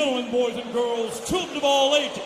gentlemen, boys and girls, children of all ages.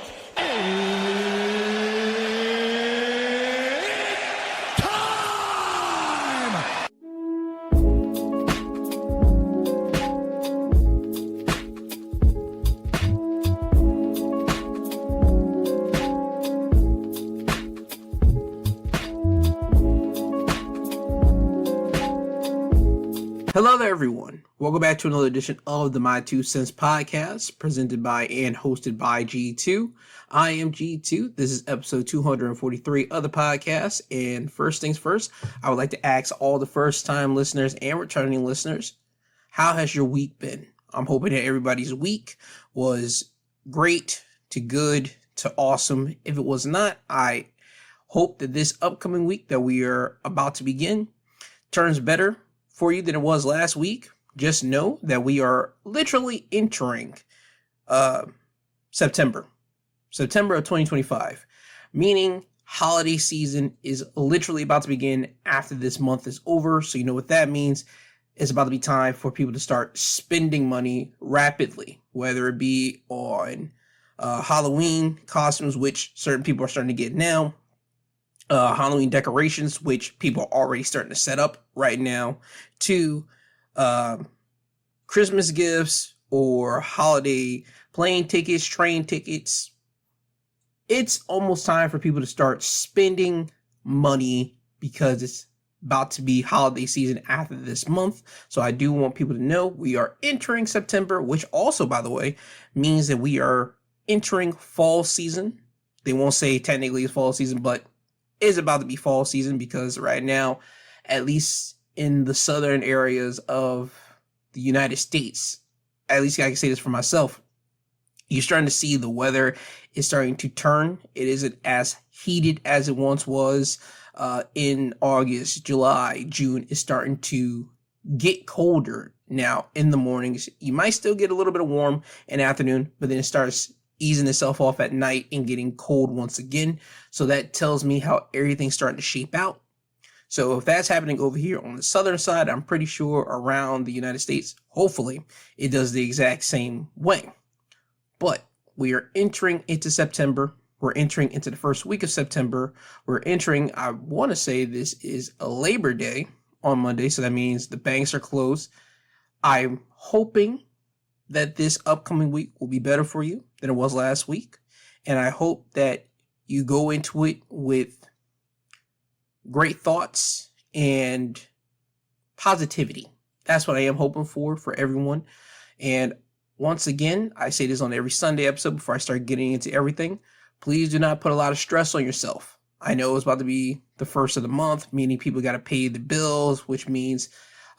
Hello there, everyone. Welcome back to another edition of the My Two Cents podcast, presented by and hosted by G2. I am G2. This is episode 243 of the podcast. And first things first, I would like to ask all the first-time listeners and returning listeners, how has your week been? I'm hoping that everybody's week was great to good to awesome. If it was not, I hope that this upcoming week that we are about to begin turns better for you than it was last week. Just know that we are literally entering September of 2025, meaning holiday season is literally about to begin after this month is over. So you know what that means. It's about to be time for people to start spending money rapidly, whether it be on Halloween costumes, which certain people are starting to get now, Halloween decorations, which people are already starting to set up right now, to Christmas gifts or holiday plane tickets, train tickets. It's almost time for people to start spending money because it's about to be holiday season after this month. So I do want people to know we are entering September, which also, by the way, means that we are entering fall season. They won't say technically it's fall season, but is about to be fall season because right now, at least in the southern areas of the United States, at least I can say this for myself, you're starting to see the weather is starting to turn. It isn't as heated as it once was in August, July, June. It's starting to get colder now in the mornings. You might still get a little bit of warm in the afternoon, but then it starts easing itself off at night and getting cold once again. So that tells me how everything's starting to shape out. So if that's happening over here on the southern side, I'm pretty sure around the United States, hopefully it does the exact same way. But we are entering into September. We're entering into the first week of September. We're entering, I want to say this is a Labor Day on Monday. So that means the banks are closed. I'm hoping that this upcoming week will be better for you than it was last week. And I hope that you go into it with great thoughts and positivity. That's what I am hoping for everyone. And once again, I say this on every Sunday episode before I start getting into everything. Please do not put a lot of stress on yourself. I know it's about to be the first of the month, meaning people got to pay the bills, which means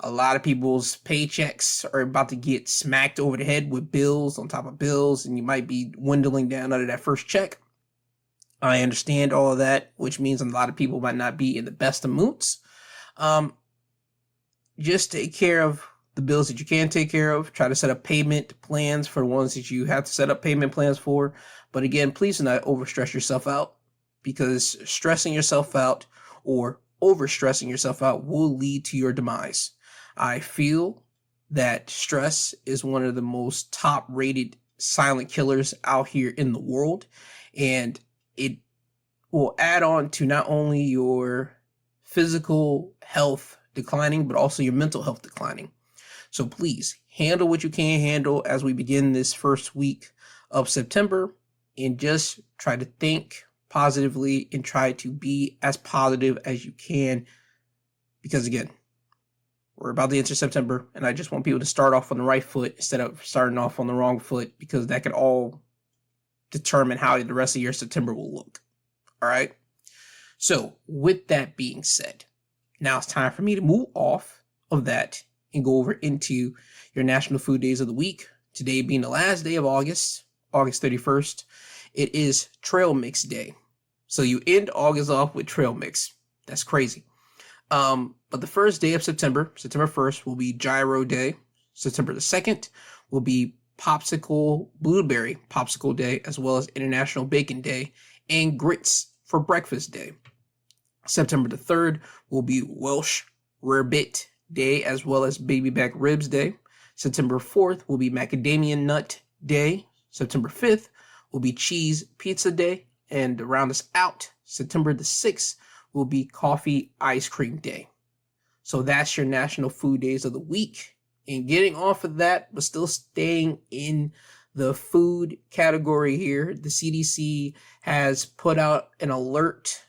a lot of people's paychecks are about to get smacked over the head with bills on top of bills, and you might be dwindling down under that first check. I understand all of that, which means a lot of people might not be in the best of moods. Just take care of the bills that you can take care of. Try to set up payment plans for the ones that you have to set up payment plans for. But again, please do not overstress yourself out, because stressing yourself out or overstressing yourself out will lead to your demise. I feel that stress is one of the most top-rated silent killers out here in the world, and it will add on to not only your physical health declining, but also your mental health declining. So please handle what you can handle as we begin this first week of September, and just try to think positively and try to be as positive as you can, because again, we're about to enter September, and I just want people to start off on the right foot instead of starting off on the wrong foot, because that could all determine how the rest of your September will look. All right. So with that being said, now it's time for me to move off of that and go over into your National Food Days of the week. Today being the last day of August 31st, it is Trail Mix Day. So you end August off with trail mix. That's crazy. But the first day of September 1st, will be Gyro Day. September the 2nd will be Blueberry Popsicle Day, as well as International Bacon Day and Grits for Breakfast Day. September the 3rd will be Welsh Rarebit Day, as well as Baby Back Ribs Day. September 4th will be Macadamia Nut Day. September 5th will be Cheese Pizza Day. And to round us out, September the 6th will be Coffee Ice Cream Day. So that's your National Food Days of the week. And getting off of that, but still staying in the food category here, the CDC has put out an alert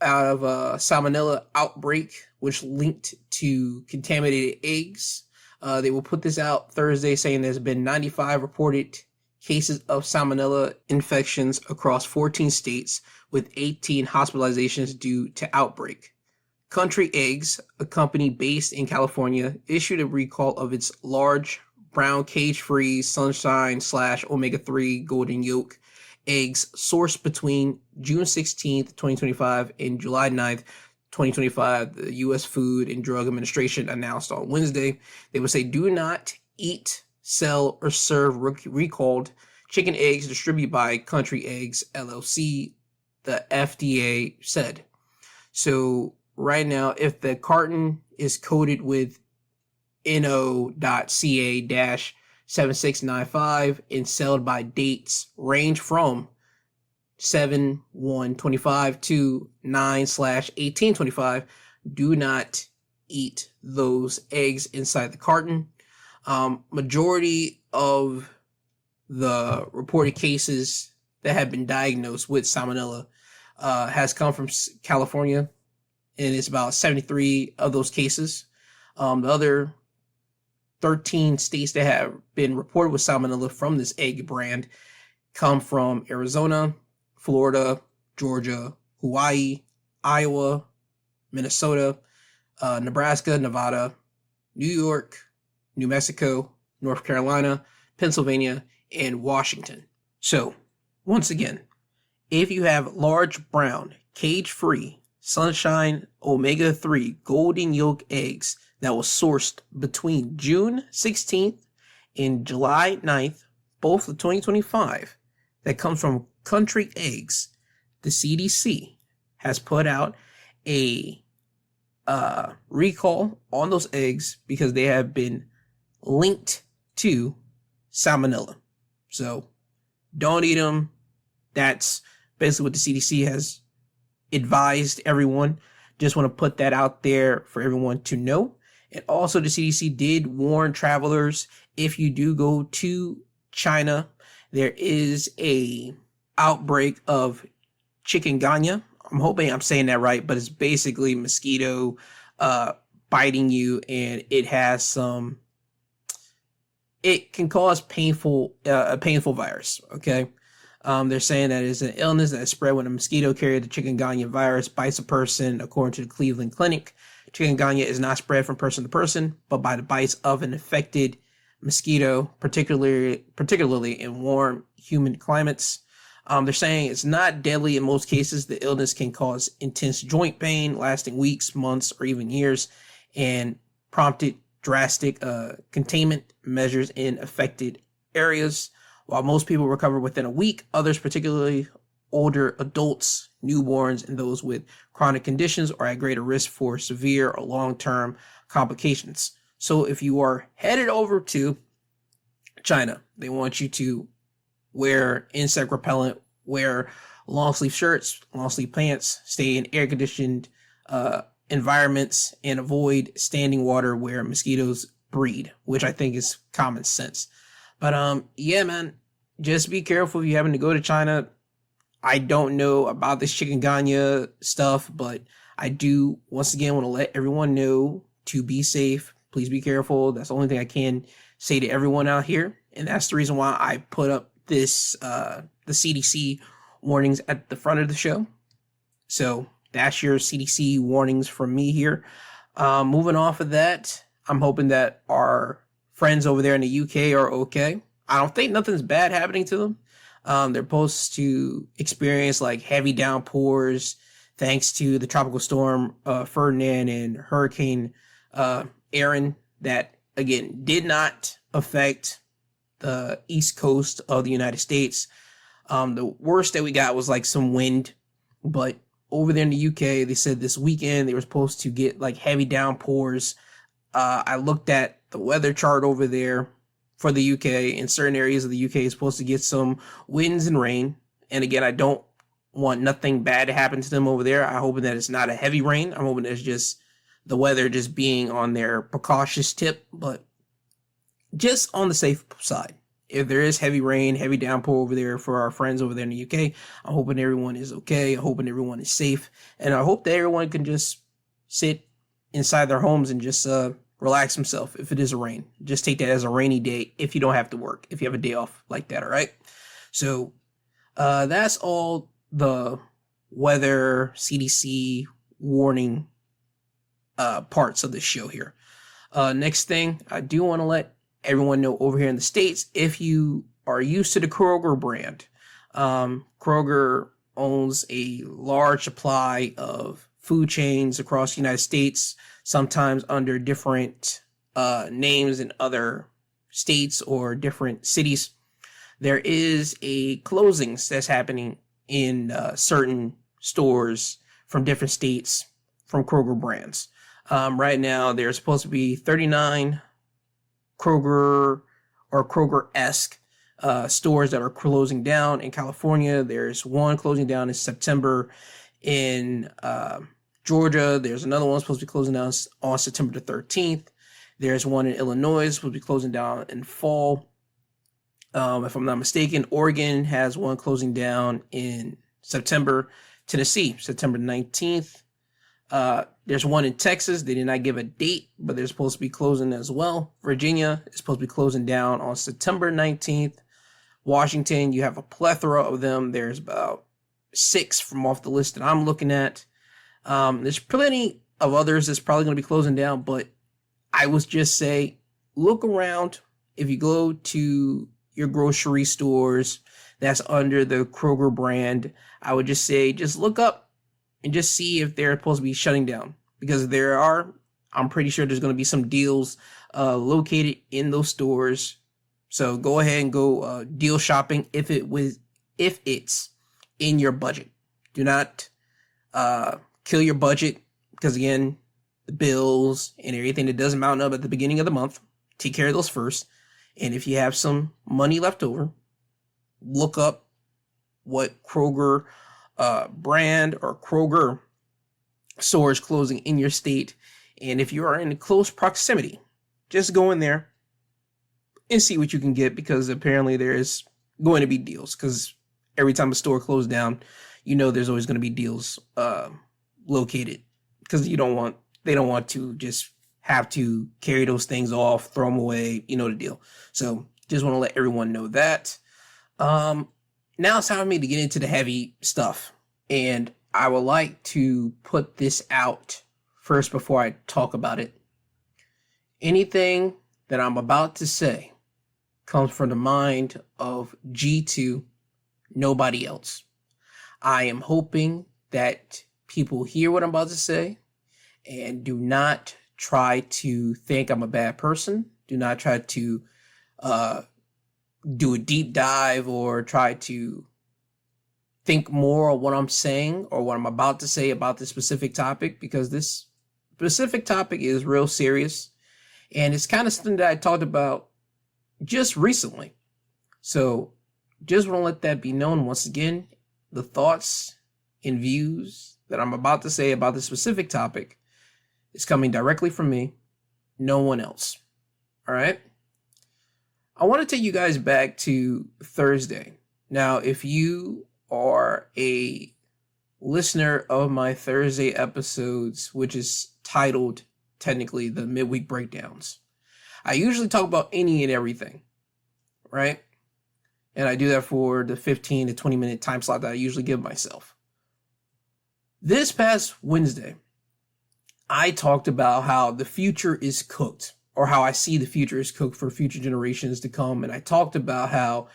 out of a salmonella outbreak, which linked to contaminated eggs. They will put this out Thursday, saying there's been 95 reported cases of salmonella infections across 14 states, with 18 hospitalizations due to outbreak. Country Eggs, a company based in California, issued a recall of its large brown cage-free Sunshine / omega-3 golden yolk eggs sourced between June 16th, 2025 and July 9th, 2025, the U.S. Food and Drug Administration announced on Wednesday. They would say, do not eat, sell, or serve recalled chicken eggs distributed by Country Eggs, LLC, the FDA said. So right now, if the carton is coated with NO.CA-7695 and sold by dates range from 7/1/25 to 9/18/25, do not eat those eggs inside the carton. Majority of the reported cases that have been diagnosed with salmonella has come from California, and it's about 73 of those cases. The other 13 states that have been reported with salmonella from this egg brand come from Arizona, Florida, Georgia, Hawaii, Iowa, Minnesota, Nebraska, Nevada, New York, New Mexico, North Carolina, Pennsylvania, and Washington. So, once again, if you have large brown, cage-free, Sunshine omega-3 golden yolk eggs that was sourced between June 16th and July 9th, both of 2025, that comes from Country Eggs, the CDC has put out a recall on those eggs because they have been linked to salmonella. So don't eat them. That's basically what the CDC has advised everyone. Just want to put that out there for everyone to know. And also the CDC did warn travelers, if you do go to China, there is a outbreak of chikungunya. I'm hoping I'm saying that right, but it's basically mosquito biting you, and it has it can cause a painful virus. Okay. They're saying that it's an illness that is spread when a mosquito carrier the chikungunya virus bites a person, according to the Cleveland Clinic. Chikungunya is not spread from person to person, but by the bites of an infected mosquito, particularly in warm, humid climates. They're saying it's not deadly in most cases. The illness can cause intense joint pain lasting weeks, months, or even years, and prompted drastic containment measures in affected areas. While most people recover within a week, others, particularly older adults, newborns, and those with chronic conditions, are at greater risk for severe or long-term complications. So if you are headed over to China, they want you to wear insect repellent, wear long sleeve shirts, long sleeve pants, stay in air conditioned environments, and avoid standing water where mosquitoes breed, which I think is common sense. But yeah, man, just be careful if you happen to go to China. I don't know about this chikungunya stuff, but I do once again want to let everyone know to be safe. Please be careful. That's the only thing I can say to everyone out here, and that's the reason why I put up this the CDC warnings at the front of the show. So that's your CDC warnings from me here. Moving off of that, I'm hoping that our friends over there in the UK are okay. I don't think nothing's bad happening to them. They're supposed to experience like heavy downpours thanks to the tropical storm Ferdinand and Hurricane Aaron that, again, did not affect the east coast of the United States. The worst that we got was like some wind, but over there in the UK, they said this weekend they were supposed to get like heavy downpours. I looked at the weather chart over there, for the UK. In certain areas of the UK is supposed to get some winds and rain. And again, I don't want nothing bad to happen to them over there. I'm hoping that it's not a heavy rain. I'm hoping it's just the weather just being on their precautious tip, but just on the safe side. If there is heavy rain, heavy downpour over there for our friends over there in the UK, I'm hoping everyone is okay. I'm hoping everyone is safe. And I hope that everyone can just sit inside their homes and just relax themselves if it is a rain. Just take that as a rainy day if you don't have to work, if you have a day off like that, all right? So that's all the weather CDC warning parts of the show here. Next thing, I do want to let everyone know over here in the States, if you are used to the Kroger brand, Kroger owns a large supply of food chains across the United States, sometimes under different names in other states or different cities. There is a closings that's happening in certain stores from different states from Kroger brands. Right now, there's supposed to be 39 Kroger or Kroger-esque stores that are closing down in California. There's one closing down in September in Georgia. There's another one supposed to be closing down on September the 13th. There's one in Illinois supposed to be closing down in fall. If I'm not mistaken, Oregon has one closing down in September. Tennessee, September 19th. There's one in Texas. They did not give a date, but they're supposed to be closing as well. Virginia is supposed to be closing down on September 19th. Washington, you have a plethora of them. There's about 6 from off the list that I'm looking at. There's plenty of others that's probably going to be closing down, but I would just say, look around. If you go to your grocery stores that's under the Kroger brand, I would just say, just look up and just see if they're supposed to be shutting down, because I'm pretty sure there's going to be some deals located in those stores. So go ahead and go deal shopping if it's in your budget. Do not kill your budget, because again, the bills and everything that doesn't mount up at the beginning of the month, take care of those first. And if you have some money left over, look up what Kroger brand or Kroger store is closing in your state. And if you are in close proximity, just go in there and see what you can get, because apparently there is going to be deals. Because every time a store closes down, there's always going to be deals located, because they don't want to just have to carry those things off, throw them away, the deal. So just want to let everyone know that. Now it's time for me to get into the heavy stuff. And I would like to put this out first before I talk about it. Anything that I'm about to say comes from the mind of G2, nobody else. I am hoping that people hear what I'm about to say and do not try to think I'm a bad person. Do not try to do a deep dive or try to think more of what I'm saying or what I'm about to say about this specific topic, because this specific topic is real serious, and it's kind of something that I talked about just recently. So just want to let that be known. Once again, the thoughts and views that I'm about to say about this specific topic is coming directly from me, no one else. All right? I want to take you guys back to Thursday. Now, if you are a listener of my Thursday episodes, which is titled technically the midweek breakdowns, I usually talk about any and everything, right? And I do that for the 15 to 20 minute time slot that I usually give myself. This past Wednesday, I talked about how the future is cooked, or how I see the future is cooked for future generations to come. And I talked about how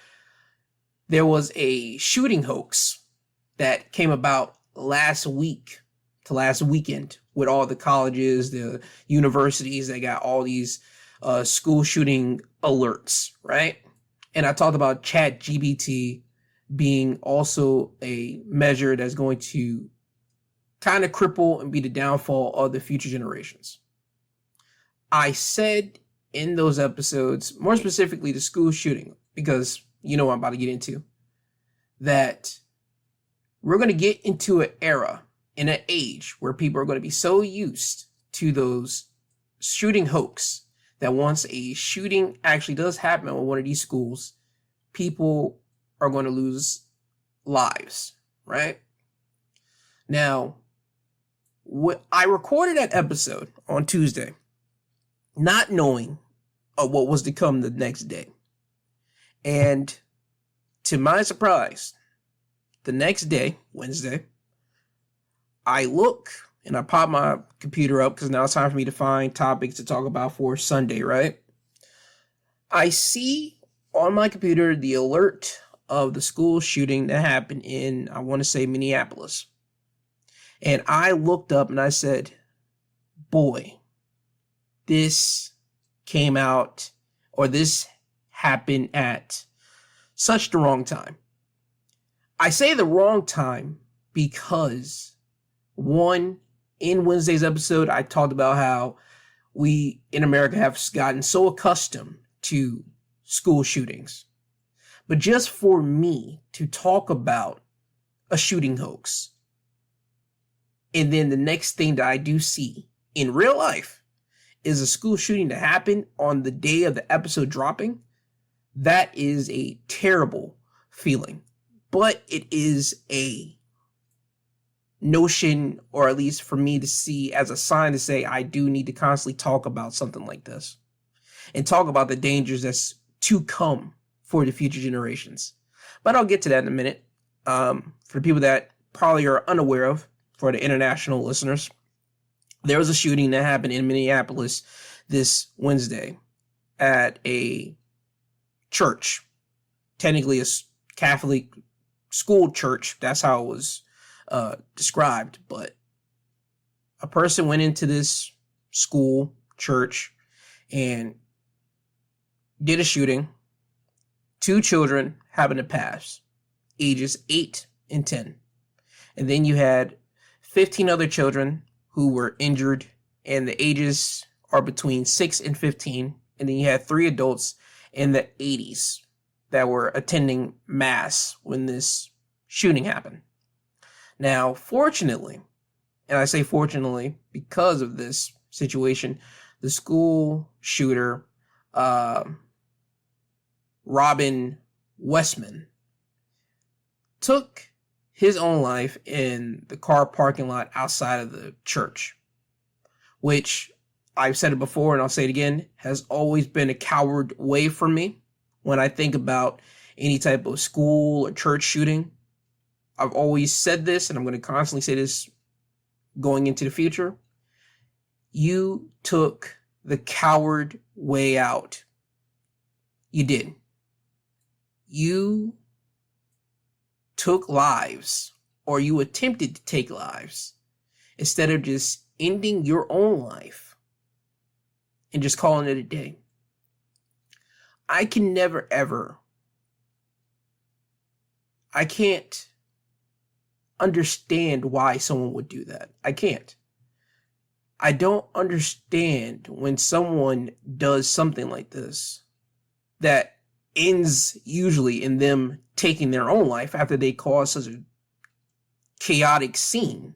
there was a shooting hoax that came about last week to last weekend with all the colleges, the universities that got all these school shooting alerts, right? And I talked about ChatGPT being also a measure that's going to kind of cripple and be the downfall of the future generations. I said in those episodes, more specifically the school shooting, because you know what I'm about to get into, that we're going to get into an era, in an age where people are going to be so used to those shooting hoax that once a shooting actually does happen at one of these schools, people are going to lose lives, right? Now, I recorded that episode on Tuesday, not knowing what was to come the next day. And to my surprise, the next day, Wednesday, I look and I pop my computer up because now it's time for me to find topics to talk about for Sunday, right? I see on my computer the alert of the school shooting that happened in, I want to say, Minneapolis. And I looked up and I said, boy, this came out, or this happened at such the wrong time. I say the wrong time because, one, in Wednesday's episode, I talked about how we in America have gotten so accustomed to school shootings. But just for me to talk about a shooting hoax, and then the next thing that I do see in real life is a school shooting that happened on the day of the episode dropping, that is a terrible feeling. But it is a notion, or at least for me to see as a sign to say I do need to constantly talk about something like this and talk about the dangers that's to come for the future generations. But I'll get to that in a minute. For people that probably are unaware of, for the international listeners, there was a shooting that happened in Minneapolis this Wednesday at a church, technically a Catholic school church. That's how it was described. But a person went into this school church and did a shooting. 2 children happened to pass, ages 8 and 10. And then you had 15 other children who were injured, and the ages are between 6 and 15. And then you had 3 adults in the 80s that were attending mass when this shooting happened. Now, fortunately, and I say fortunately because of this situation, the school shooter, Robin Westman, took his own life in the car parking lot outside of the church, which I've said it before and I'll say it again, has always been a coward way for me when I think about any type of school or church shooting. I've always said this, and I'm going to constantly say this going into the future. You took the coward way out. You did. You took lives, or you attempted to take lives, instead of just ending your own life and just calling it a day. I can never, ever, I can't understand why someone would do that. I can't. I don't understand when someone does something like this that ends usually in them taking their own life after they cause such a chaotic scene.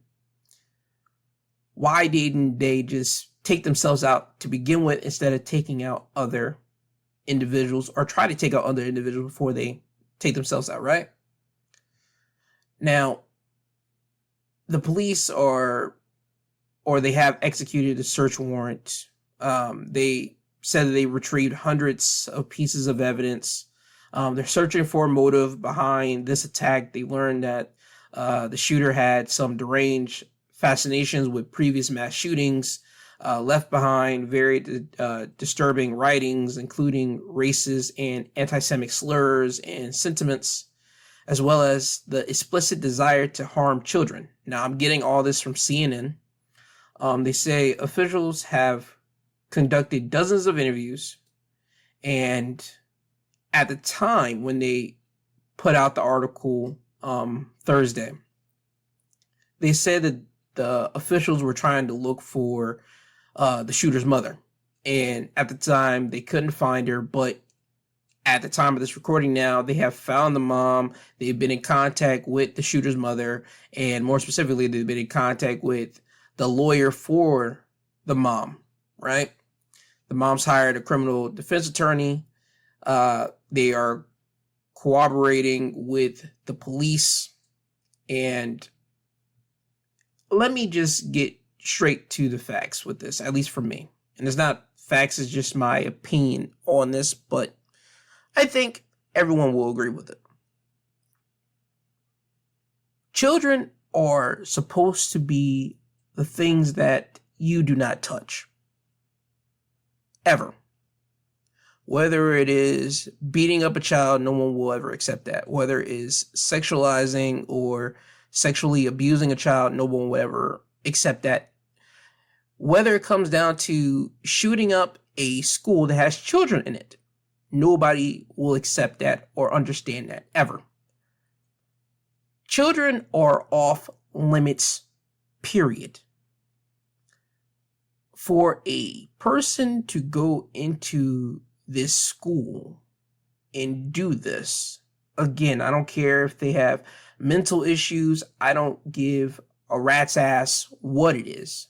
Why didn't they just take themselves out to begin with instead of taking out other individuals, or try to take out other individuals before they take themselves out, right? Now, the police they have executed a search warrant. They said that they retrieved hundreds of pieces of evidence. They're searching for a motive behind this attack. They learned that the shooter had some deranged fascinations with previous mass shootings, left behind very disturbing writings, including racist and anti-Semitic slurs and sentiments, as well as the explicit desire to harm children. Now, I'm getting all this from CNN. They say officials have conducted dozens of interviews, and at the time when they put out the article Thursday, they said that the officials were trying to look for the shooter's mother. And at the time, they couldn't find her, but at the time of this recording now, they have found the mom. They've been in contact with the shooter's mother, and more specifically, they've been in contact with the lawyer for the mom, right? The mom's hired a criminal defense attorney. They are cooperating with the police. And let me just get straight to the facts with this, at least for me. And it's not facts, it's just my opinion on this, but I think everyone will agree with it. Children are supposed to be the things that you do not touch. Ever. Whether it is beating up a child, no one will ever accept that. Whether it is sexualizing or sexually abusing a child, no one will ever accept that. Whether it comes down to shooting up a school that has children in it, nobody will accept that or understand that, ever. Children are off limits, period. For a person to go into this school and do this, again, I don't care if they have mental issues. I don't give a rat's ass what it is.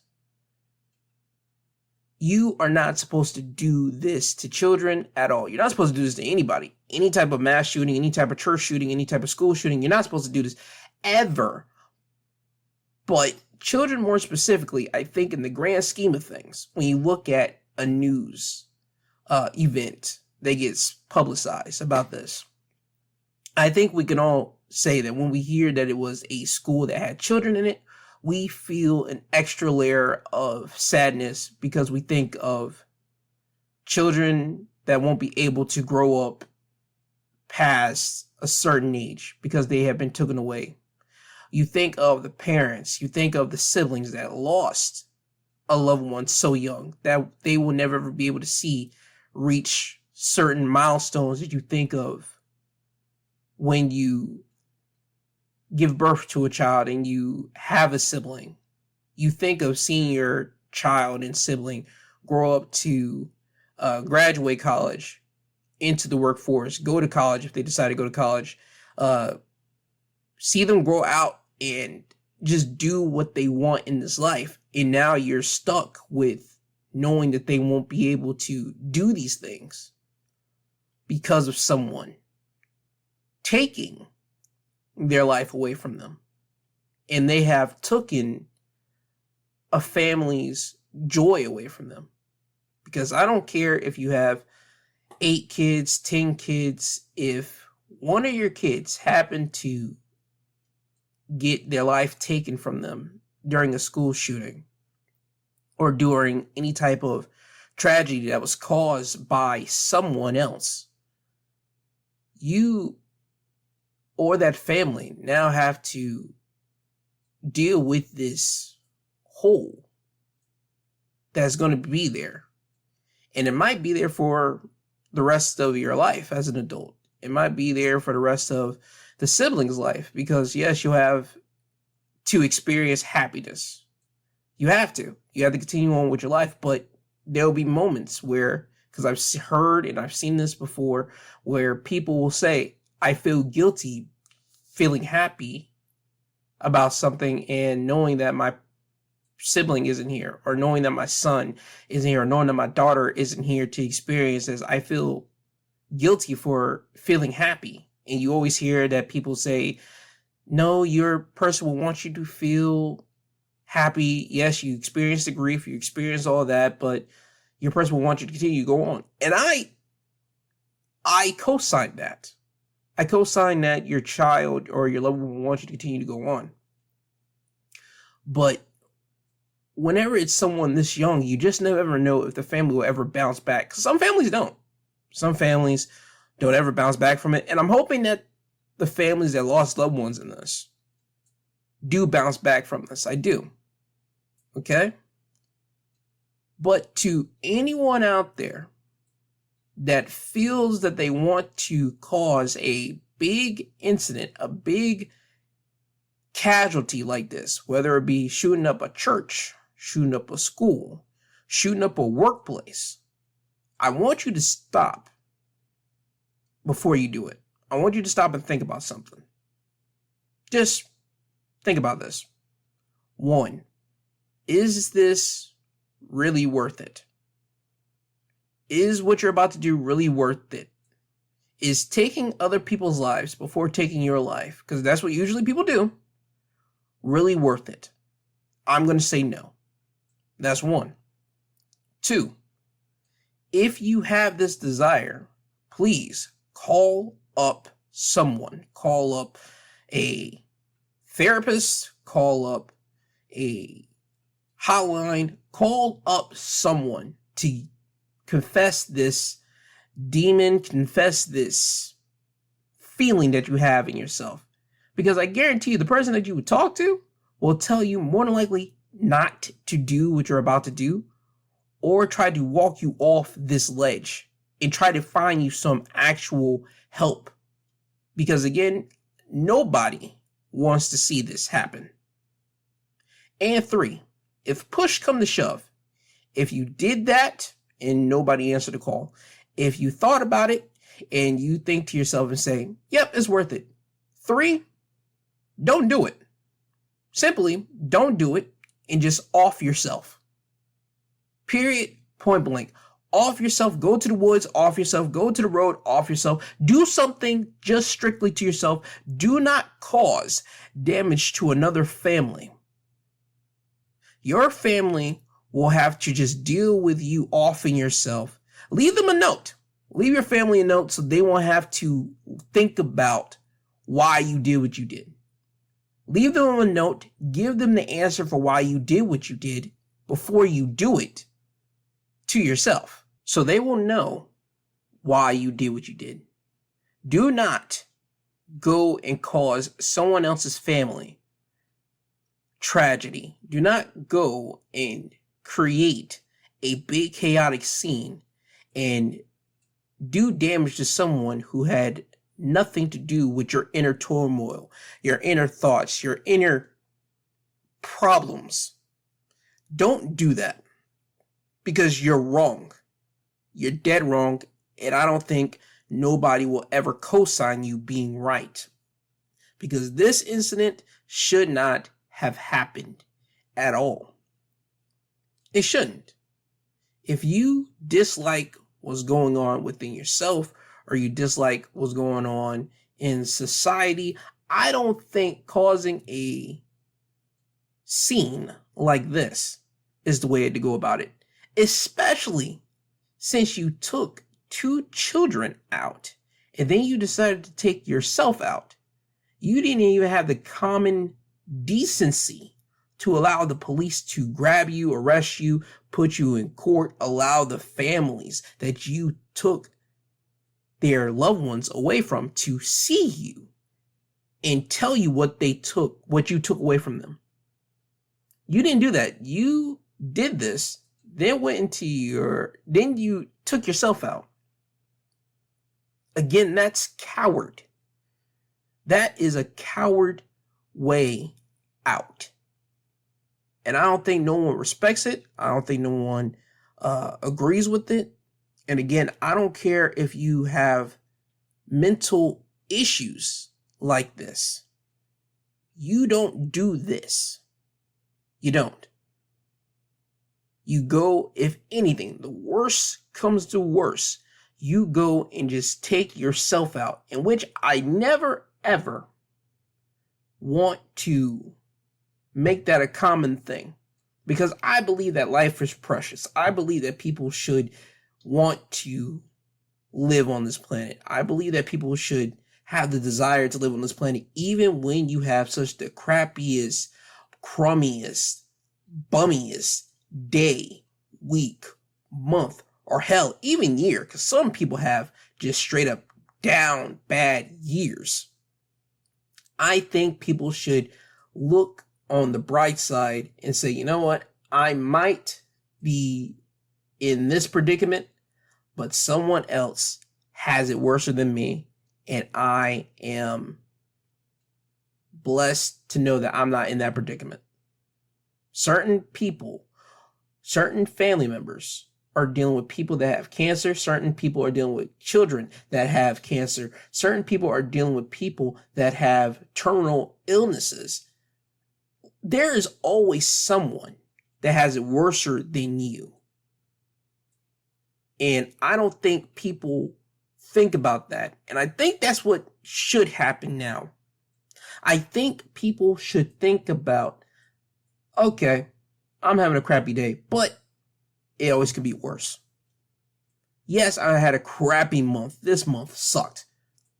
You are not supposed to do this to children at all. You're not supposed to do this to anybody. Any type of mass shooting, any type of church shooting, any type of school shooting, you're not supposed to do this ever. But children more specifically, I think in the grand scheme of things, when you look at a news event that gets publicized about this, I think we can all say that when we hear that it was a school that had children in it, we feel an extra layer of sadness because we think of children that won't be able to grow up past a certain age because they have been taken away. You think of the parents, you think of the siblings that lost a loved one so young that they will never ever be able to see reach certain milestones that you think of when you give birth to a child and you have a sibling. You think of seeing your child and sibling grow up to graduate college, into the workforce, go to college if they decide to go to college, see them grow out and just do what they want in this life. And now you're stuck with knowing that they won't be able to do these things because of someone taking their life away from them. And they have taken a family's joy away from them. Because I don't care if you have 8 kids, 10 kids, if one of your kids happen to get their life taken from them during a school shooting or during any type of tragedy that was caused by someone else, you or that family now have to deal with this hole that's going to be there. And it might be there for the rest of your life as an adult. It might be there for the rest of the sibling's life because, yes, you'll have to experience happiness. You have to. You have to continue on with your life, but there'll be moments where, because I've heard and I've seen this before, where people will say, I feel guilty feeling happy about something and knowing that my sibling isn't here, or knowing that my son isn't here, or knowing that my daughter isn't here to experience this. I feel guilty for feeling happy. And you always hear that people say, no, your person will want you to feel happy. Yes, you experience the grief, you experience all that, but your person will want you to continue to go on. And I co-sign that. I co-sign that your child or your loved one will want you to continue to go on. But whenever it's someone this young, you just never ever know if the family will ever bounce back. 'Cause some families don't. Some families don't ever bounce back from it. And I'm hoping that the families that lost loved ones in this do bounce back from this. I do. Okay? But to anyone out there that feels that they want to cause a big incident, a big casualty like this, whether it be shooting up a church, shooting up a school, shooting up a workplace, I want you to stop before you do it. I want you to stop and think about something. Just think about this. 1, is this really worth it? Is what you're about to do really worth it? Is taking other people's lives before taking your life, because that's what usually people do, really worth it? I'm going to say no. That's 1. 2, if you have this desire, please call up someone. Call up a therapist, call up a hotline, call up someone to confess this demon, confess this feeling that you have in yourself. Because I guarantee you, the person that you would talk to will tell you more than likely not to do what you're about to do, or try to walk you off this ledge and try to find you some actual help. Because again, nobody wants to see this happen. And 3, if push come to shove, if you did that and nobody answered the call, if you thought about it and you think to yourself and say, yep, it's worth it. 3, don't do it. Simply don't do it and just off yourself. Period. Point blank. Off yourself. Go to the woods. Off yourself. Go to the road. Off yourself. Do something just strictly to yourself. Do not cause damage to another family. Your family will have to just deal with you offing yourself. Leave them a note. Leave your family a note so they won't have to think about why you did what you did. Leave them a note. Give them the answer for why you did what you did before you do it to yourself, so they will know why you did what you did. Do not go and cause someone else's family tragedy. Do not go and create a big chaotic scene and do damage to someone who had nothing to do with your inner turmoil, your inner thoughts, your inner problems. Don't do that, because you're wrong. You're dead wrong, and I don't think nobody will ever co-sign you being right, because this incident should not have happened at all. It shouldn't. If you dislike what's going on within yourself, or you dislike what's going on in society, I don't think causing a scene like this is the way to go about it. Especially since you took 2 children out and then you decided to take yourself out. You didn't even have the common decency to allow the police to grab you, arrest you, put you in court, allow the families that you took their loved ones away from to see you and tell you what you took away from them. You didn't do that. You did this, then then you took yourself out. Again, that's coward. That is a coward way out. And I don't think no one respects it. I don't think no one agrees with it. And again, I don't care if you have mental issues like this. You don't do this. You don't. You go, if anything, the worst comes to worst, you go and just take yourself out, in which I never, ever want to make that a common thing, because I believe that life is precious. I believe that people should want to live on this planet. I believe that people should have the desire to live on this planet, even when you have such the crappiest, crummiest, bummiest day, week, month, or hell, even year, because some people have just straight up down bad years. I think people should look on the bright side and say, you know what, I might be in this predicament, but someone else has it worse than me, and I am blessed to know that I'm not in that predicament. Certain people, certain family members are dealing with people that have cancer. Certain people are dealing with children that have cancer. Certain people are dealing with people that have terminal illnesses. There is always someone that has it worse than you. And I don't think people think about that. And I think that's what should happen now. I think people should think about, okay, I'm having a crappy day, but it always could be worse. Yes, I had a crappy month. This month sucked,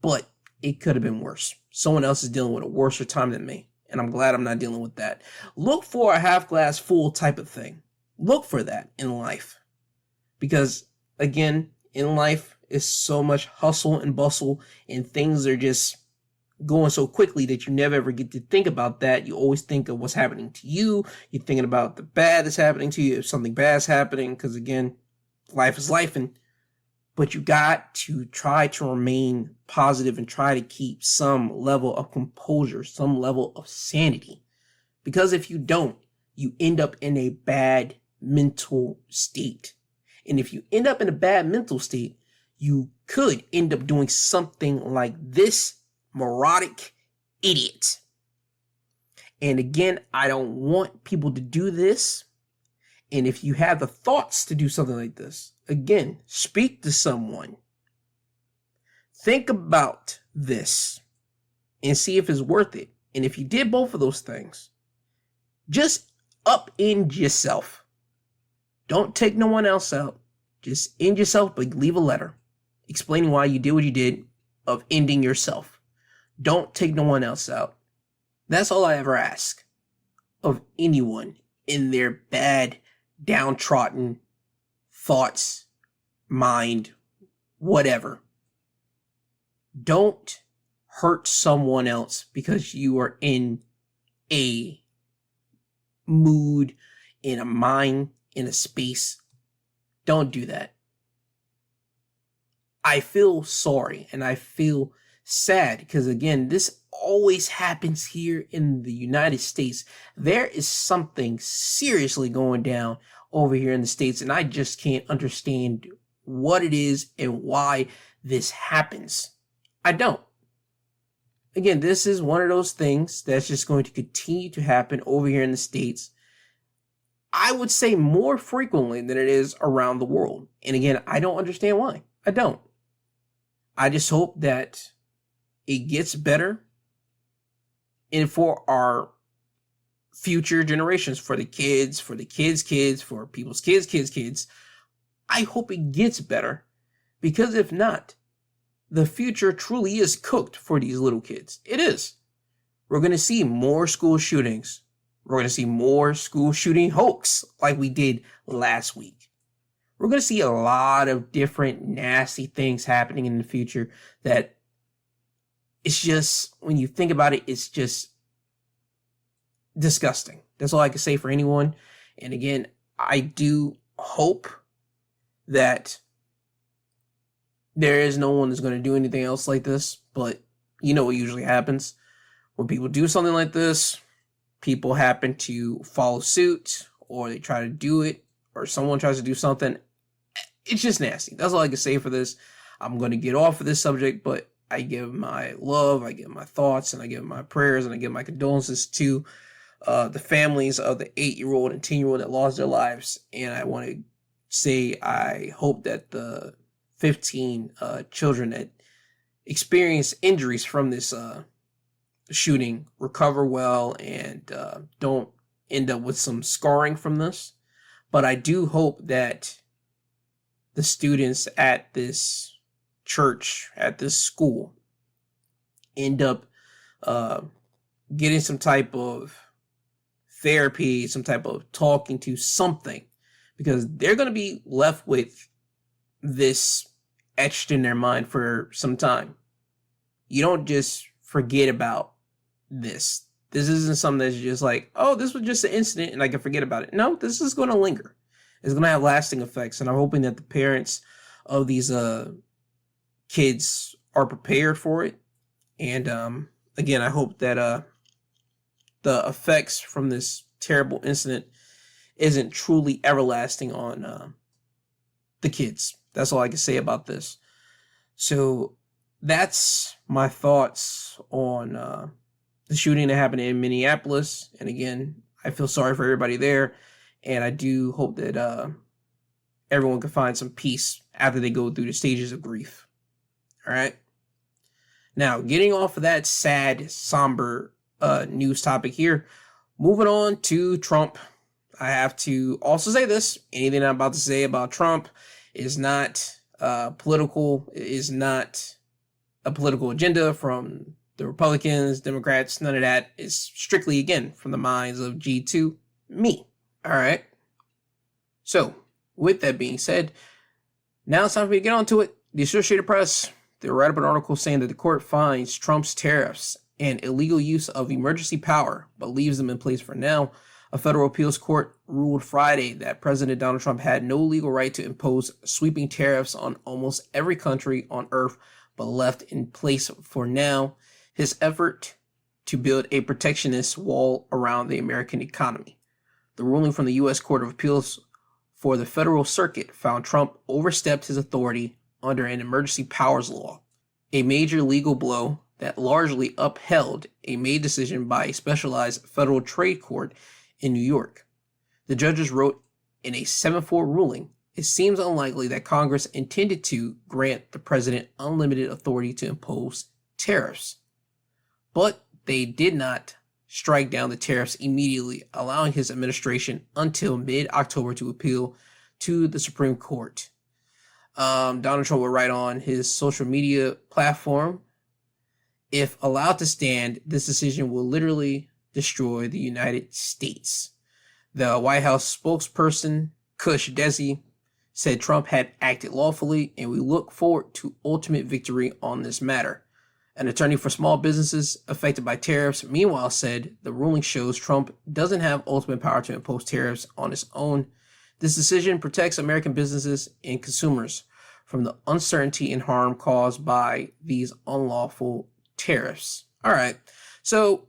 but it could have been worse. Someone else is dealing with a worse time than me, and I'm glad I'm not dealing with that. Look for a half glass full type of thing. Look for that in life. Because, again, in life is so much hustle and bustle, and things are just going so quickly that you never ever get to think about that. You always think of what's happening to you. You're thinking about the bad that's happening to you, if something bad's happening, because again, life is life. But you got to try to remain positive and try to keep some level of composure, some level of sanity. Because if you don't, you end up in a bad mental state. And if you end up in a bad mental state, you could end up doing something like this neurotic idiot. And again, I don't want people to do this. And if you have the thoughts to do something like this, again, speak to someone. Think about this and see if it's worth it. And if you did both of those things, just upend yourself. Don't take no one else out. Just end yourself, but leave a letter explaining why you did what you did, of ending yourself. Don't take no one else out. That's all I ever ask of anyone in their bad, downtrodden thoughts, mind, whatever. Don't hurt someone else because you are in a mood, in a mind, in a space. Don't do that. I feel sorry and I feel sad because, again, this always happens here in the United States. There is something seriously going down over here in the States, and I just can't understand what it is and why this happens. I don't. Again, this is one of those things that's just going to continue to happen over here in the States. I would say more frequently than it is around the world. And again, I don't understand why. I don't. I just hope that it gets better, and for our future generations, for the kids, for people's kids, I hope it gets better, because if not, the future truly is cooked for these little kids. It is. We're going to see more school shootings. We're going to see more school shooting hoax like we did last week. We're going to see a lot of different nasty things happening in the future that it's just, when you think about it, it's just disgusting. That's all I can say for anyone. And again, I do hope that there is no one that's going to do anything else like this. But you know what usually happens when people do something like this. People happen to follow suit, or they try to do it, or someone tries to do something. It's just nasty. That's all I can say for this. I'm going to get off of this subject, but I give my love, I give my thoughts, and I give my prayers, and I give my condolences to the families of the 8-year-old and 10-year-old that lost their lives. And I want to say I hope that the 15 children that experienced injuries from this shooting recover well and don't end up with some scarring from this. But I do hope that the students at this church, at this school, end up getting some type of therapy, some type of talking to, something, because they're going to be left with this etched in their mind for some time. You don't just forget about this. This isn't something that's just like, oh, this was just an incident and I can forget about it. No, this is going to linger. It's going to have lasting effects, and I'm hoping that the parents of these kids are prepared for it. And again, I hope that the effects from this terrible incident isn't truly everlasting on the kids. That's all I can say about this. So that's my thoughts on the shooting that happened in Minneapolis. And again, I feel sorry for everybody there. And I do hope that everyone can find some peace after they go through the stages of grief. All right. Now, getting off of that sad, somber news topic here, moving on to Trump. I have to also say this. Anything I'm about to say about Trump is not political. It is not a political agenda from the Republicans, Democrats. None of that is strictly, again, from the minds of G2, me. All right. So, with that being said, now it's time for me to get on to it. The Associated Press, they write up an article saying that the court finds Trump's tariffs and illegal use of emergency power, but leaves them in place for now. A federal appeals court ruled Friday that President Donald Trump had no legal right to impose sweeping tariffs on almost every country on earth, but left in place for now his effort to build a protectionist wall around the American economy. The ruling from the U.S. Court of Appeals for the Federal Circuit found Trump overstepped his authority under an emergency powers law, a major legal blow that largely upheld a May decision by a specialized federal trade court in New York. The judges wrote in a 7-4 ruling, it seems unlikely that Congress intended to grant the president unlimited authority to impose tariffs, but they did not strike down the tariffs immediately, allowing his administration until mid-October to appeal to the Supreme Court. Donald Trump will write on his social media platform, if allowed to stand, this decision will literally destroy the United States. The White House spokesperson, Kush Desi, said Trump had acted lawfully, and we look forward to ultimate victory on this matter. An attorney for small businesses affected by tariffs, meanwhile, said the ruling shows Trump doesn't have ultimate power to impose tariffs on his own. This decision protects American businesses and consumers from the uncertainty and harm caused by these unlawful tariffs. All right. So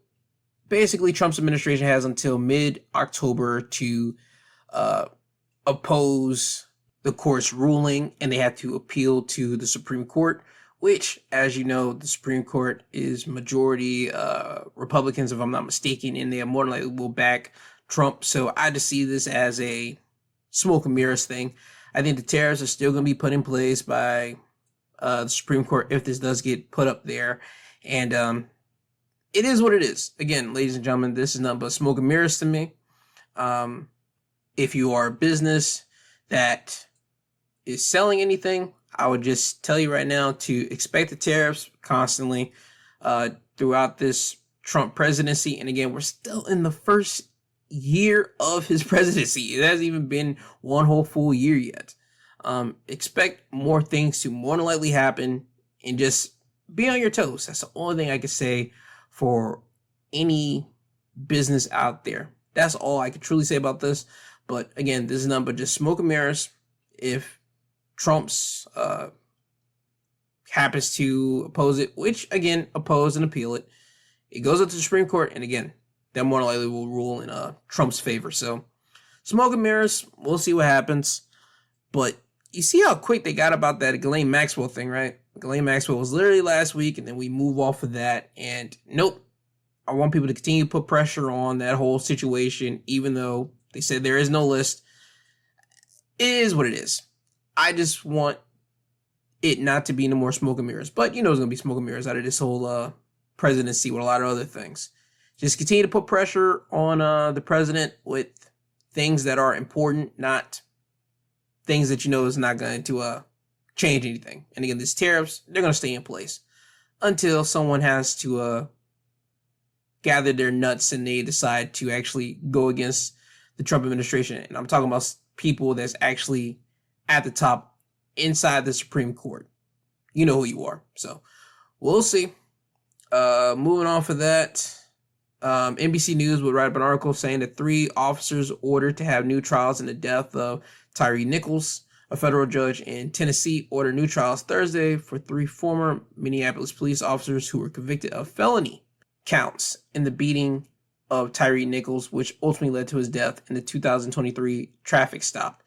basically, Trump's administration has until mid-October to oppose the court's ruling, and they have to appeal to the Supreme Court, which, as you know, the Supreme Court is majority Republicans, if I'm not mistaken, and they more than likely will back Trump. So I just see this as a smoke and mirrors thing. I think the tariffs are still going to be put in place by the Supreme Court if this does get put up there. And it is what it is. Again, ladies and gentlemen, this is nothing but smoke and mirrors to me. If you are a business that is selling anything, I would just tell you right now to expect the tariffs constantly throughout this Trump presidency. And again, we're still in the first year of his presidency. It hasn't even been one whole full year yet. Expect more things to more than likely happen, and just be on your toes. That's the only thing I can say for any business out there. That's all I can truly say about this. But again, this is nothing but just smoke and mirrors. If Trump's happens to oppose it, which again, oppose and appeal it, it goes up to the Supreme Court, and again, that more than likely will rule in Trump's favor. So smoke and mirrors, we'll see what happens. But you see how quick they got about that Ghislaine Maxwell thing, right? Ghislaine Maxwell was literally last week, and then we move off of that. And nope, I want people to continue to put pressure on that whole situation, even though they said there is no list. It is what it is. I just want it not to be no more smoke and mirrors. But you know there's going to be smoke and mirrors out of this whole presidency with a lot of other things. Just continue to put pressure on the president with things that are important, not things that you know is not going to change anything. And again, these tariffs, they're going to stay in place until someone has to gather their nuts and they decide to actually go against the Trump administration. And I'm talking about people that's actually at the top inside the Supreme Court. You know who you are. So we'll see. Moving on for that. NBC News would write up an article saying that 3 officers ordered to have new trials in the death of Trye Nichols. A federal judge in Tennessee ordered new trials Thursday for 3 former Minneapolis police officers who were convicted of felony counts in the beating of Trye Nichols, which ultimately led to his death in the 2023 traffic stop.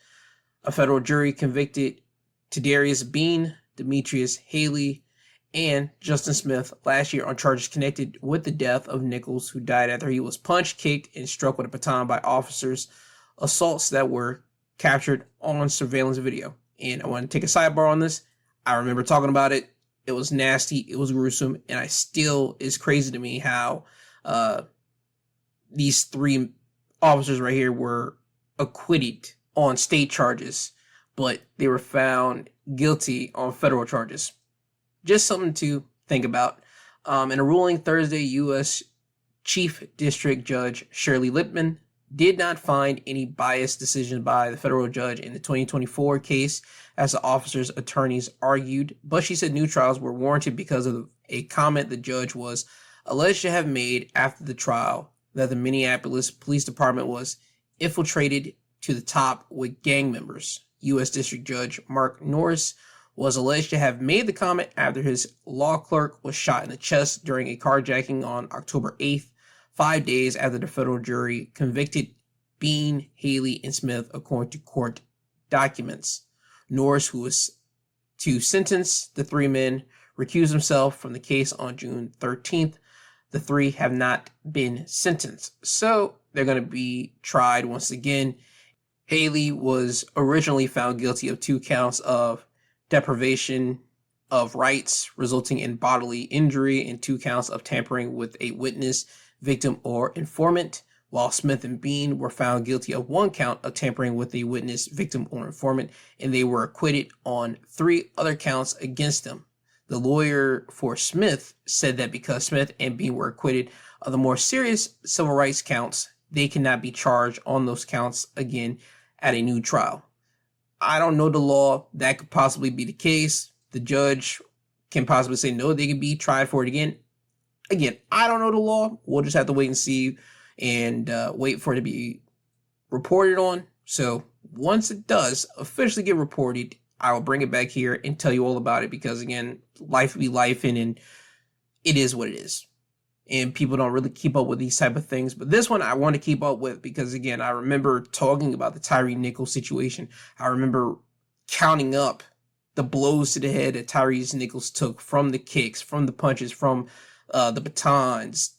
A federal jury convicted Tadarius Bean, Demetrius Haley, and Justin Smith last year on charges connected with the death of Nichols, who died after he was punched, kicked, and struck with a baton by officers, assaults that were captured on surveillance video. And I want to take a sidebar on this. I remember talking about it. It was nasty. It was gruesome. And it's crazy to me how these three officers right here were acquitted on state charges, but they were found guilty on federal charges. Just something to think about. In a ruling Thursday, U.S. Chief District Judge Shirley Lippman did not find any biased decision by the federal judge in the 2024 case, as the officers' attorneys argued, but she said new trials were warranted because of a comment the judge was alleged to have made after the trial that the Minneapolis Police Department was infiltrated to the top with gang members. U.S. District Judge Mark Norris was alleged to have made the comment after his law clerk was shot in the chest during a carjacking on October 8th, 5 days after the federal jury convicted Bean, Haley, and Smith, according to court documents. Norris, who was to sentence the three men, recused himself from the case on June 13th. The three have not been sentenced, so they're going to be tried once again. Haley was originally found guilty of 2 counts of deprivation of rights resulting in bodily injury and 2 counts of tampering with a witness, victim, or informant, while Smith and Bean were found guilty of 1 count of tampering with a witness, victim, or informant, and they were acquitted on 3 other counts against them. The lawyer for Smith said that because Smith and Bean were acquitted of the more serious civil rights counts, they cannot be charged on those counts again at a new trial. I don't know the law. That could possibly be the case. The judge can possibly say no, they can be tried for it again. Again, I don't know the law. We'll just have to wait and see and wait for it to be reported on. So once it does officially get reported, I will bring it back here and tell you all about it, because again, life will be life, and it is what it is. And people don't really keep up with these type of things. But this one I want to keep up with because, again, I remember talking about the Trye Nichols situation. I remember counting up the blows to the head that Trye Nichols took from the kicks, from the punches, from the batons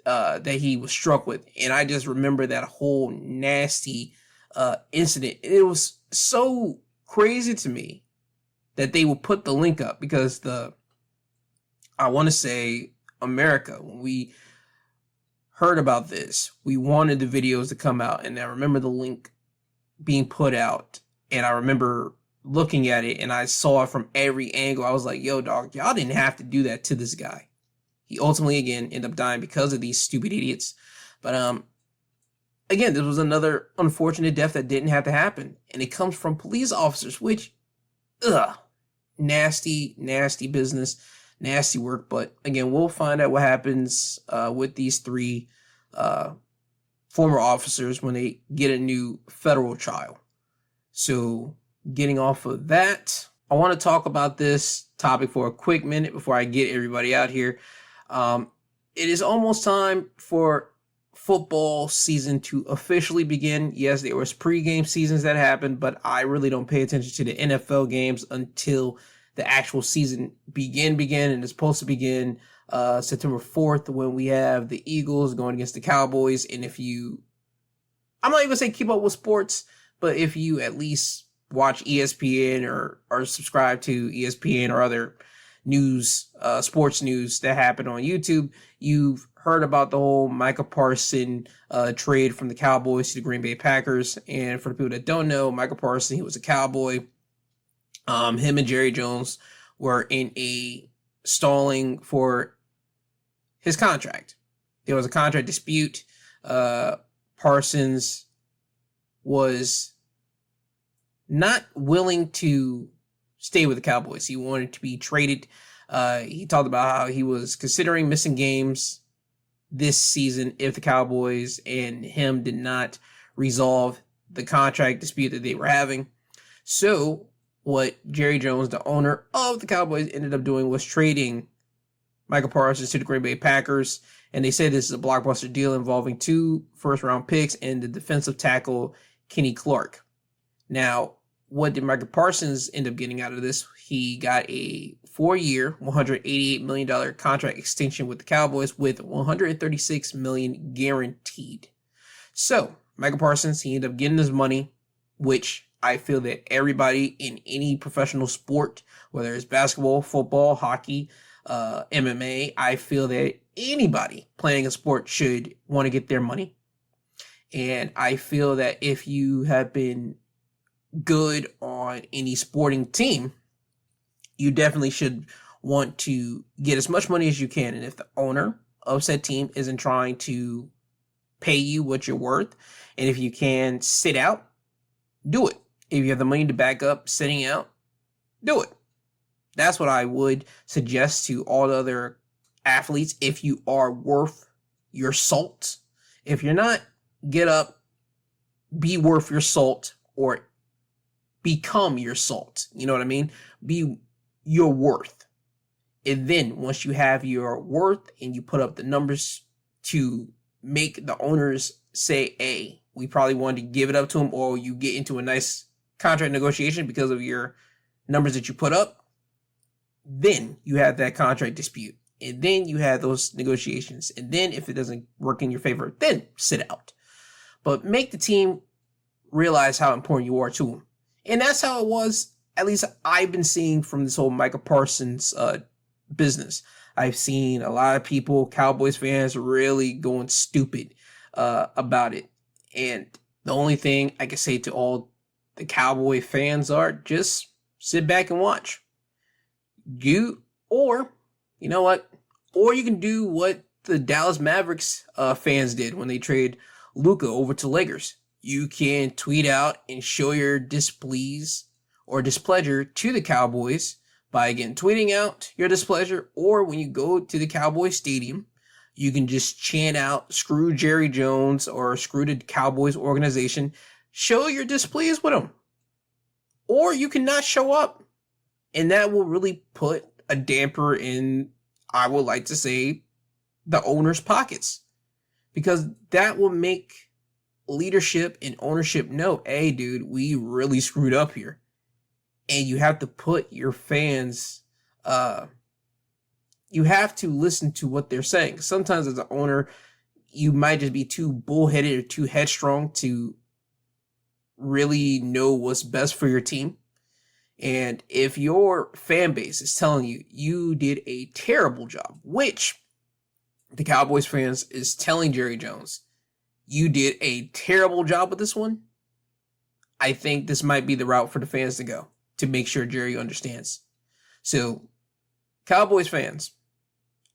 that he was struck with. And I just remember that whole nasty incident. It was so crazy to me that they will put the link up, because I want to say America, when we heard about this, we wanted the videos to come out, and I remember the link being put out, and I remember looking at it and I saw it from every angle. I was like, yo, dog, y'all didn't have to do that to this guy. He ultimately, again, ended up dying because of these stupid idiots. But again, this was another unfortunate death that didn't have to happen. And it comes from police officers, which, nasty, nasty business, nasty work. But again, we'll find out what happens with these 3 former officers when they get a new federal trial. So getting off of that, I want to talk about this topic for a quick minute before I get everybody out here. It is almost time for football season to officially begin. Yes, there was pregame seasons that happened, but I really don't pay attention to the NFL games until the actual season begin, and it's supposed to begin September 4th, when we have the Eagles going against the Cowboys. And I'm not even gonna say keep up with sports, but if you at least watch ESPN or subscribe to ESPN or other news, sports news that happen on YouTube, you've heard about the whole Micah Parsons trade from the Cowboys to the Green Bay Packers. And for the people that don't know, Micah Parsons, he was a Cowboy. Him and Jerry Jones were in a stalling for his contract. There was a contract dispute. Parsons was not willing to stay with the Cowboys. He wanted to be traded. He talked about how he was considering missing games this season if the Cowboys and him did not resolve the contract dispute that they were having. So what Jerry Jones, the owner of the Cowboys, ended up doing was trading Micah Parsons to the Green Bay Packers. And they say this is a blockbuster deal involving 2 first-round picks and the defensive tackle Kenny Clark. Now, what did Micah Parsons end up getting out of this? He got a 4-year, $188 million contract extension with the Cowboys with $136 million guaranteed. So, Micah Parsons, he ended up getting his money, which I feel that everybody in any professional sport, whether it's basketball, football, hockey, MMA, I feel that anybody playing a sport should want to get their money. And I feel that if you have been good on any sporting team, you definitely should want to get as much money as you can. And if the owner of said team isn't trying to pay you what you're worth, and if you can sit out, do it. If you have the money to back up sitting out, do it. That's what I would suggest to all the other athletes. If you are worth your salt, if you're not, get up, be worth your salt, or become your salt. You know what I mean? Be your worth. And then once you have your worth and you put up the numbers to make the owners say, hey, we probably wanted to give it up to him, or you get into a nice contract negotiation because of your numbers that you put up, then you have that contract dispute. And then you have those negotiations. And then if it doesn't work in your favor, then sit out. But make the team realize how important you are to them. And that's how it was, at least I've been seeing from this whole Micah Parsons business. I've seen a lot of people, Cowboys fans, really going stupid about it. And the only thing I can say to all the Cowboy fans are just sit back and watch. Or you know what? Or you can do what the Dallas Mavericks fans did when they traded Luka over to Lakers. You can tweet out and show your displease or displeasure to the Cowboys by, again, tweeting out your displeasure, or when you go to the Cowboys stadium, you can just chant out, screw Jerry Jones or screw the Cowboys organization. Show your displeasure with them. Or you can not show up, and that will really put a damper in, I would like to say, the owner's pockets, because that will make leadership and ownership know, hey, dude, we really screwed up here. And you have to put your fans, you have to listen to what they're saying. Sometimes as an owner, you might just be too bullheaded or too headstrong to really know what's best for your team. And if your fan base is telling you you did a terrible job, which the Cowboys fans is telling Jerry Jones, you did a terrible job with this one, I think this might be the route for the fans to go to make sure Jerry understands. So, Cowboys fans,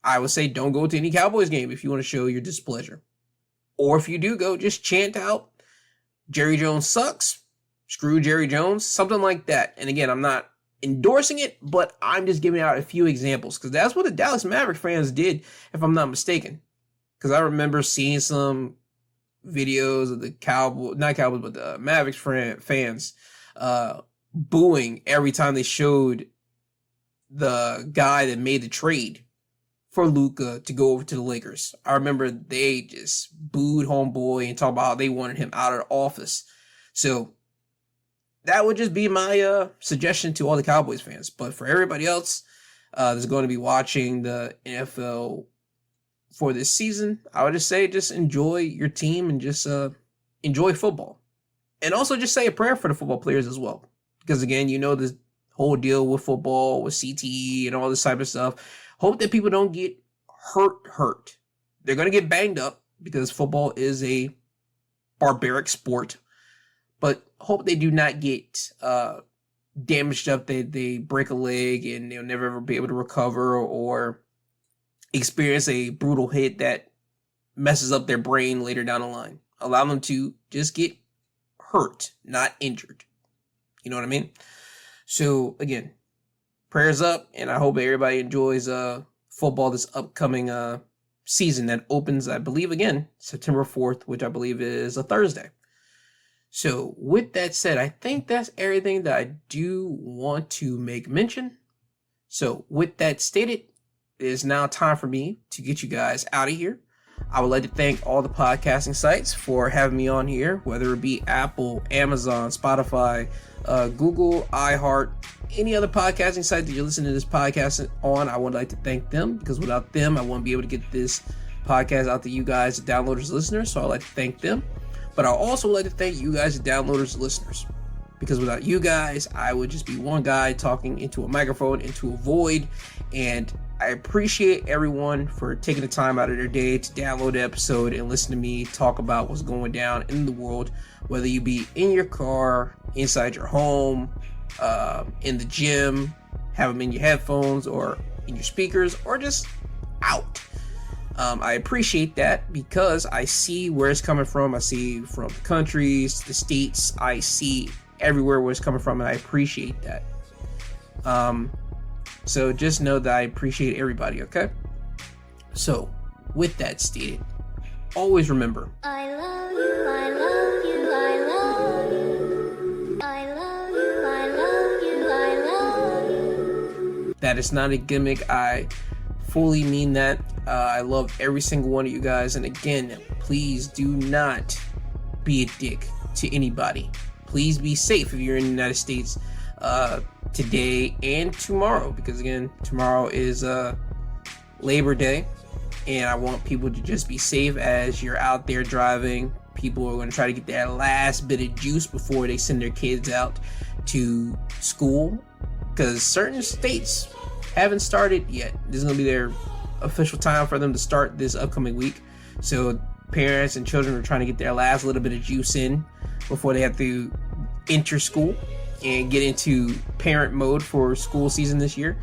I would say don't go to any Cowboys game if you want to show your displeasure. Or if you do go, just chant out, Jerry Jones sucks, screw Jerry Jones, something like that. And again, I'm not endorsing it, but I'm just giving out a few examples, because that's what the Dallas Maverick fans did, if I'm not mistaken. Because I remember seeing some videos of the the Mavericks fans booing every time they showed the guy that made the trade for Luka to go over to the Lakers. I remember they just booed homeboy and talked about how they wanted him out of the office. So that would just be my suggestion to all the Cowboys fans. But for everybody else that's going to be watching the NFL for this season, I would just say just enjoy your team and just enjoy football. And also just say a prayer for the football players as well. Because again, you know, this whole deal with football, with CTE and all this type of stuff. Hope that people don't get hurt. They're going to get banged up because football is a barbaric sport. But hope they do not get damaged up. They break a leg and they'll never ever be able to recover, or experience a brutal hit that messes up their brain later down the line. Allow them to just get hurt, not injured. You know what I mean? So again, prayers up, and I hope everybody enjoys football this upcoming season that opens, I believe, again, September 4th, which I believe is a Thursday. So with that said, I think that's everything that I do want to make mention. So with that stated, it is now time for me to get you guys out of here. I would like to thank all the podcasting sites for having me on here, whether it be Apple, Amazon, Spotify, Google, iHeart, any other podcasting site that you're listening to this podcast on. I would like to thank them, because without them, I wouldn't be able to get this podcast out to you guys, the downloaders, listeners. So I'd like to thank them. But I also would like to thank you guys, the downloaders, listeners, because without you guys, I would just be one guy talking into a microphone, into a void. And I appreciate everyone for taking the time out of their day to download the episode and listen to me talk about what's going down in the world, whether you be in your car, inside your home, in the gym, have them in your headphones or in your speakers, or just out. I appreciate that because I see where it's coming from. I see from the countries, the states, I see everywhere where it's coming from, and I appreciate that. So just know that I appreciate everybody, okay? So, with that stated, always remember, I love you, I love you, I love you. I love you, I love you, I love you. that is not a gimmick. I fully mean that. I love every single one of you guys. And again, please do not be a dick to anybody. Please be safe if you're in the United States today and tomorrow, because again, tomorrow is Labor Day, and I want people to just be safe as you're out there driving. People are going to try to get that last bit of juice before they send their kids out to school, because certain states haven't started yet. This is going to be their official time for them to start this upcoming week. So parents and children are trying to get their last little bit of juice in before they have to enter school and get into parent mode for school season this year.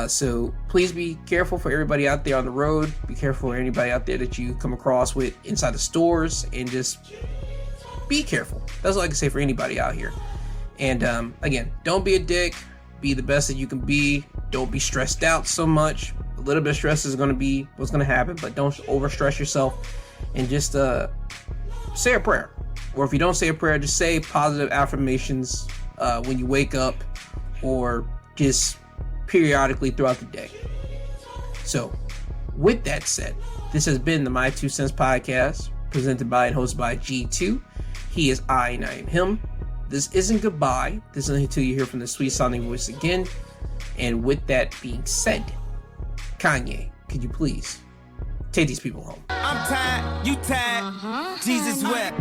So please be careful for everybody out there on the road. Be careful for anybody out there that you come across with inside the stores, and just be careful. That's all I can say for anybody out here. And again, don't be a dick. Be the best that you can be. Don't be stressed out so much. A little bit of stress is going to be what's going to happen, but don't overstress yourself, and just say a prayer. Or if you don't say a prayer, just say positive affirmations when you wake up, or just periodically throughout the day. So, with that said, this has been the My 2 Cents Podcast, presented by and hosted by G2. He is I, and I am him. This isn't goodbye. This is until you hear from the sweet sounding voice again. And with that being said, Kanye, could you please take these people home? I'm tired, you tired, Jesus wept.